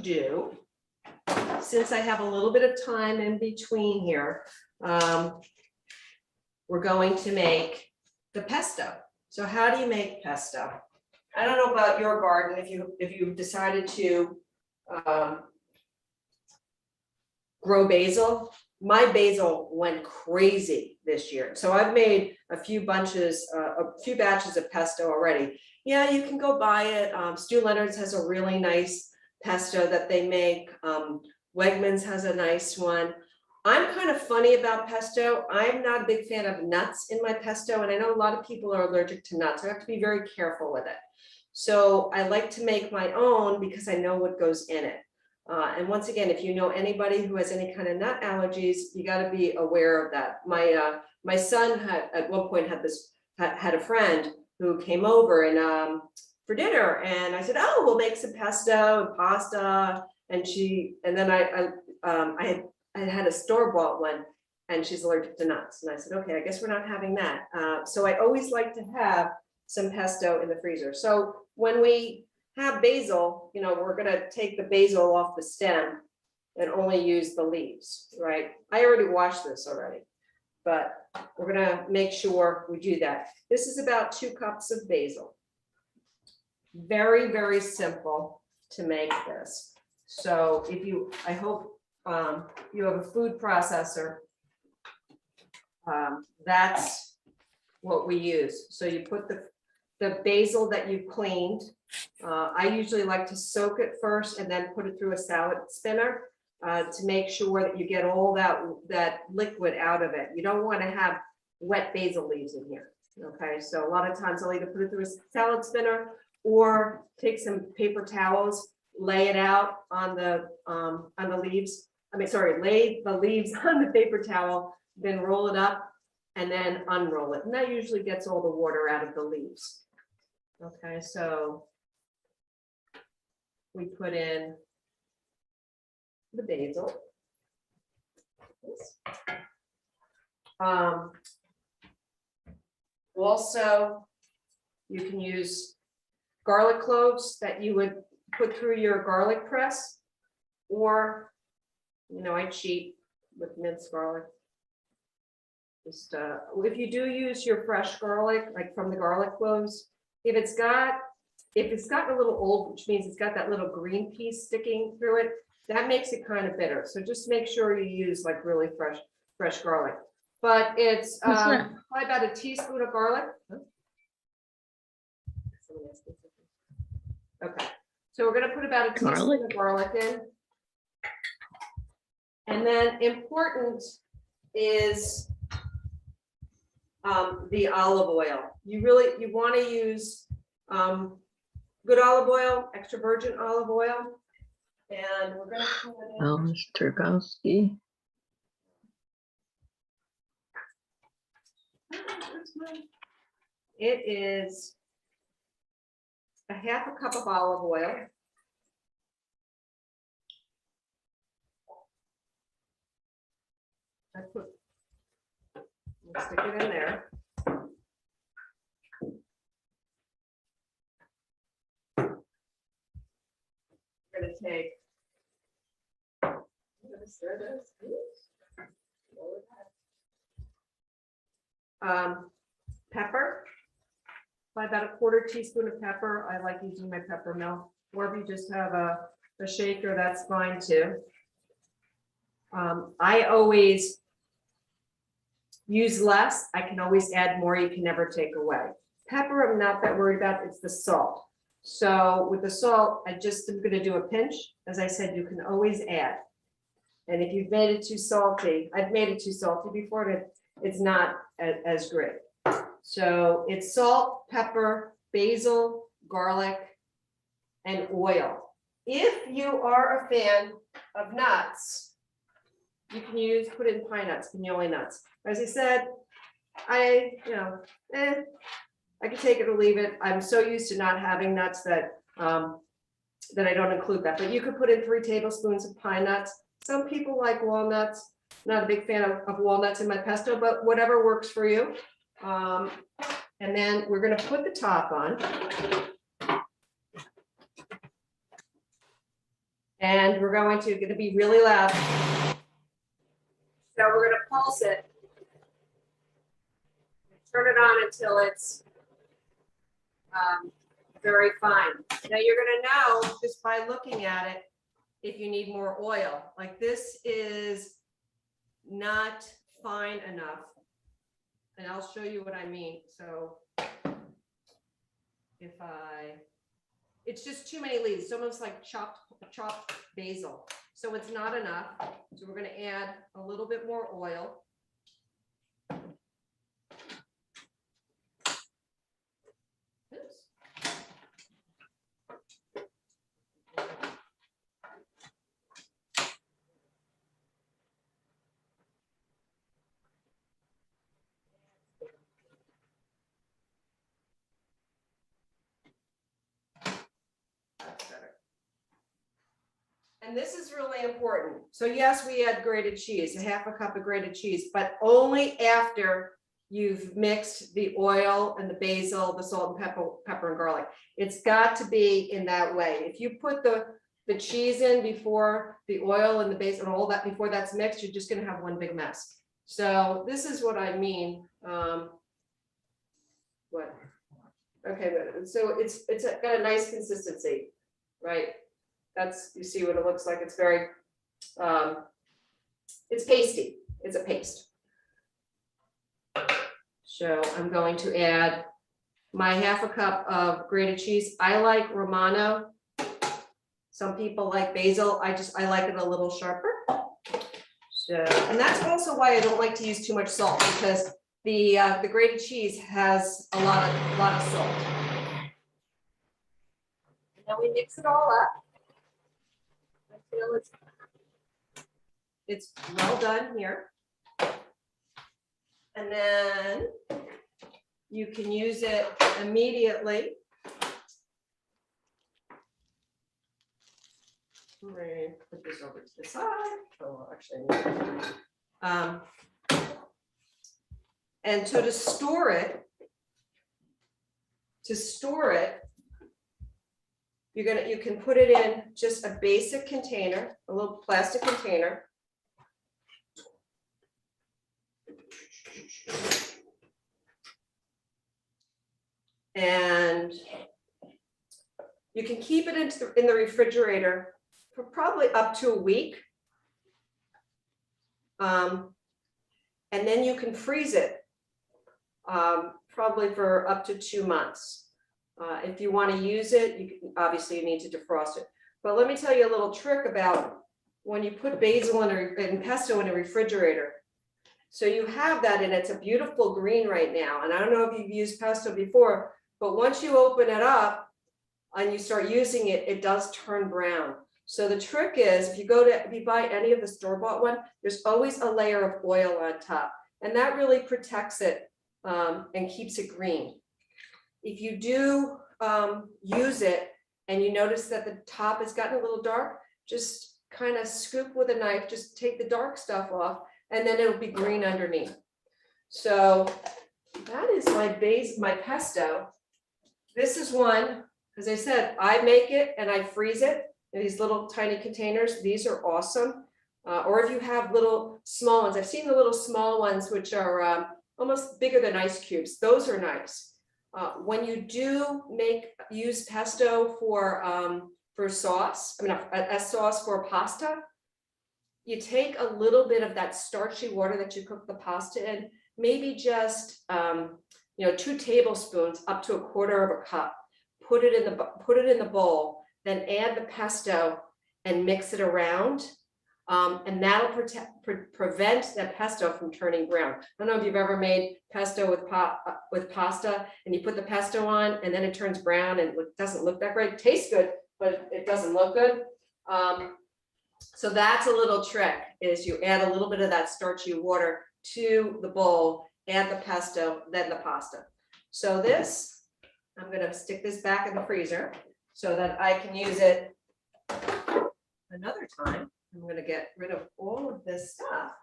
do, since I have a little bit of time in between here, we're going to make the pesto. So how do you make pesto? I don't know about your garden, if you've decided to grow basil. My basil went crazy this year. So I've made a few batches of pesto already. Yeah, you can go buy it. Stu Leonard's has a really nice pesto that they make. Wegmans has a nice one. I'm kind of funny about pesto. I'm not a big fan of nuts in my pesto, and I know a lot of people are allergic to nuts. I have to be very careful with it. So I like to make my own because I know what goes in it. And once again, if you know anybody who has any kind of nut allergies, you got to be aware of that. My son had at one point had a friend who came over and for dinner, and I said, "Oh, we'll make some pesto and pasta." And then I had a store-bought one, and she's allergic to nuts. And I said, "Okay, I guess we're not having that." So I always like to have some pesto in the freezer. So when we have basil, we're gonna take the basil off the stem and only use the leaves, right? I already washed this already, but we're gonna make sure we do that. This is about 2 cups of basil. Very, very simple to make this. So I hope you have a food processor. That's what we use. So you put the basil that you cleaned. I usually like to soak it first and then put it through a salad spinner to make sure that you get all that liquid out of it. You don't want to have wet basil leaves in here. Okay, so a lot of times I'll either put it through a salad spinner or take some paper towels, lay it out on the leaves. Lay the leaves on the paper towel, then roll it up and then unroll it. And that usually gets all the water out of the leaves. Okay, so we put in the basil. Also, you can use garlic cloves that you would put through your garlic press, or, I cheat with minced garlic. Just if you do use your fresh garlic, like from the garlic cloves, if it's gotten a little old, which means it's got that little green piece sticking through it, that makes it kind of bitter. So just make sure you use like really fresh garlic. But it's probably about a teaspoon of garlic. Okay, so we're going to put about a teaspoon of garlic in. And then important is the olive oil. You want to use good olive oil, extra virgin olive oil. And we're going to put it in. Turkowski. It is a half a cup of olive oil. We'll stick it in there. We're going to take, pepper, about a 1/4 teaspoon of pepper. I like using my pepper mill, or if you just have a shaker, that's fine too. I always use less. I can always add more. You can never take away. Pepper, I'm not that worried about. It's the salt. So with the salt, I just am going to do a pinch. As I said, you can always add. And if you've made it too salty, I've made it too salty before, but it's not as great. So it's salt, pepper, basil, garlic, and oil. If you are a fan of nuts, you can put in pine nuts, pinole nuts. As I said, I can take it or leave it. I'm so used to not having nuts that I don't include that. But you could put in 3 tablespoons of pine nuts. Some people like walnuts. Not a big fan of walnuts in my pesto, but whatever works for you. And then we're going to put the top on. And we're going to be really loud. So we're going to pulse it. Turn it on until it's very fine. Now you're going to know just by looking at it if you need more oil. Like this is not fine enough. And I'll show you what I mean. So if it's just too many leaves. It's almost like chopped basil. So it's not enough. So we're going to add a little bit more oil. And this is really important. So yes, we add grated cheese, a half a cup of grated cheese, but only after you've mixed the oil and the basil, the salt and pepper and garlic. It's got to be in that way. If you put the cheese in before the oil and the basil and all that, before that's mixed, you're just going to have one big mess. So this is what I mean. Okay, so it's got a nice consistency, right? That's, you see what it looks like. It's very, it's pasty. It's a paste. So I'm going to add my half a cup of grated cheese. I like Romano. Some people like basil. I like it a little sharper. So, and that's also why I don't like to use too much salt, because the grated cheese has a lot of salt. And then we mix it all up. It's well done here. And then you can use it immediately. I'm going to put this over to the side. Oh, actually, and so to store it, you can put it in just a basic container, a little plastic container. And you can keep it in the refrigerator for probably up to a week. And then you can freeze it probably for up to 2 months. If you want to use it, obviously you need to defrost it. But let me tell you a little trick about when you put basil and pesto in a refrigerator. So you have that, and it's a beautiful green right now. And I don't know if you've used pesto before, but once you open it up and you start using it, it does turn brown. So the trick is, if you buy any of the store-bought one, there's always a layer of oil on top, and that really protects it and keeps it green. If you do use it and you notice that the top has gotten a little dark, just kind of scoop with a knife, just take the dark stuff off, and then it'll be green underneath. So that is my pesto. This is one, as I said, I make it and I freeze it in these little tiny containers. These are awesome. Or if you have little small ones, I've seen the little small ones, which are almost bigger than ice cubes. Those are nice. When you do use pesto for sauce, a sauce for pasta, you take a little bit of that starchy water that you cook the pasta in, maybe just 2 tablespoons up to 1/4 cup. Put it in the bowl, then add the pesto and mix it around. And that'll prevent that pesto from turning brown. I don't know if you've ever made pesto with pasta and you put the pesto on and then it turns brown and it doesn't look that great. It tastes good, but it doesn't look good. So that's a little trick, is you add a little bit of that starchy water to the bowl, add the pesto, then the pasta. So this, I'm going to stick this back in the freezer so that I can use it another time. I'm going to get rid of all of this stuff.